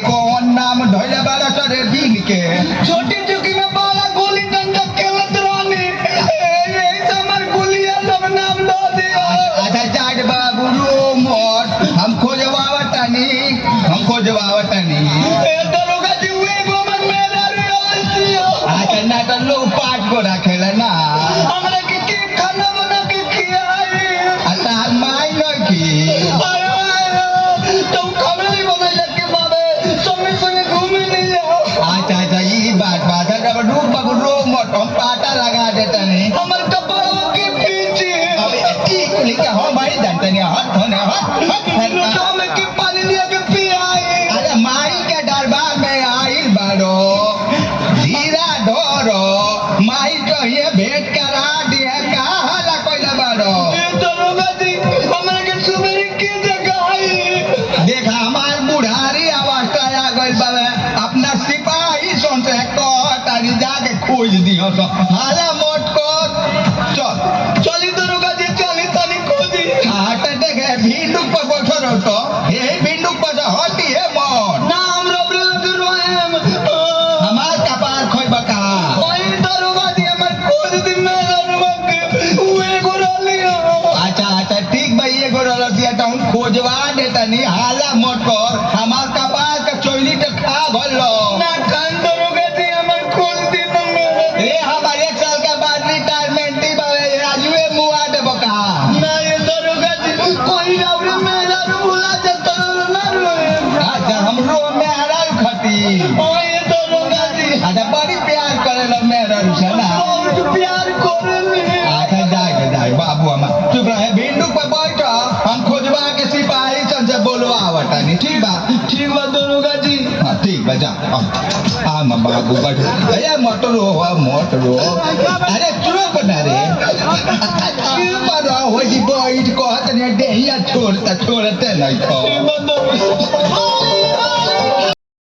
कौन नाम धोइले बाड़ा सरे दिन के छोटी चुकी में बाला गोली डंडा खेलत रहनी यही से हमार गुलिया लोग नाम लो दिया अच्छा जाट बाबू रो मत हम खोजवावतनी ए दरोगा जी वे गोमन मेरा रियो अच्छा ना तो लोग पाँच को रखेला ना हमरा के खाना बना के खियाई अच्छा माई न की तो खाना नहीं बनाया के बाबे संगे संगे घूमे नहीं जाओ अच्छा ये बात है जब डूब बाबू रो मत हम पाटा लगा देता नहीं हमर कपड़ों के पीछे अबे ठीक लिखा हो भाई जानते नहीं हट होने हट लोटा में के पानी लिया के पी आए अरे माई के दरबार में आइल बाड़ो धीरा ढोरो माई तो ये भेंट करा दिए कहाँ ला कोई बाड़ो ए दरोगा जी हमरा के सुबह की जगह आई देखा हमार बुढ़ारी अवस्था आ गई बाबे अपना सिपाही सोचे तारी जाके खोज दियो तो हाला मोट को चल चली दरोगा जी चली तनी खोजी हट देखे भिंडुक पर बैठो रहो तो यही भिंडुक पर से हटी है मोट ना हम रोबरे लग रोएम हमार कपार खोई बका ओए दरोगा जी हमर खोज दिन में दरोगा के उए गोरलियो अच्छा ठीक भाई ये गोरा लड़किया तो हम खोजवा देता नहीं हाला मोट कर हमार कपार का चोली तो खा भलो ना कान दरोगा जी हमर खोज दिन में ये हमारे एक साल के बाद रिटायरमेंट ही बाबे राजुए मुआ दे बका ना ये दरोगा जी कोई रावरे मेरा भुला जाता ना रोएम अच्छा हम रो में हराल खती ओए दरोगा जी अच्छा बड़ी प्यार करे लो मेरा रुसना बहुत प्यार करेली अच्छा जाए बाबू हम चुप रहे भिंडुक पर बैठो हम खोजवा के सिपाही सन से बोलवा वटानी ठीक बा दरोगा जी हाँ ठीक बा जा आम बाबू बैठ अरे मोटरो अरे चुप ना रे चुप रहो जी बैठ कहत ने देहिया छोड़ते नहीं तो दरोगा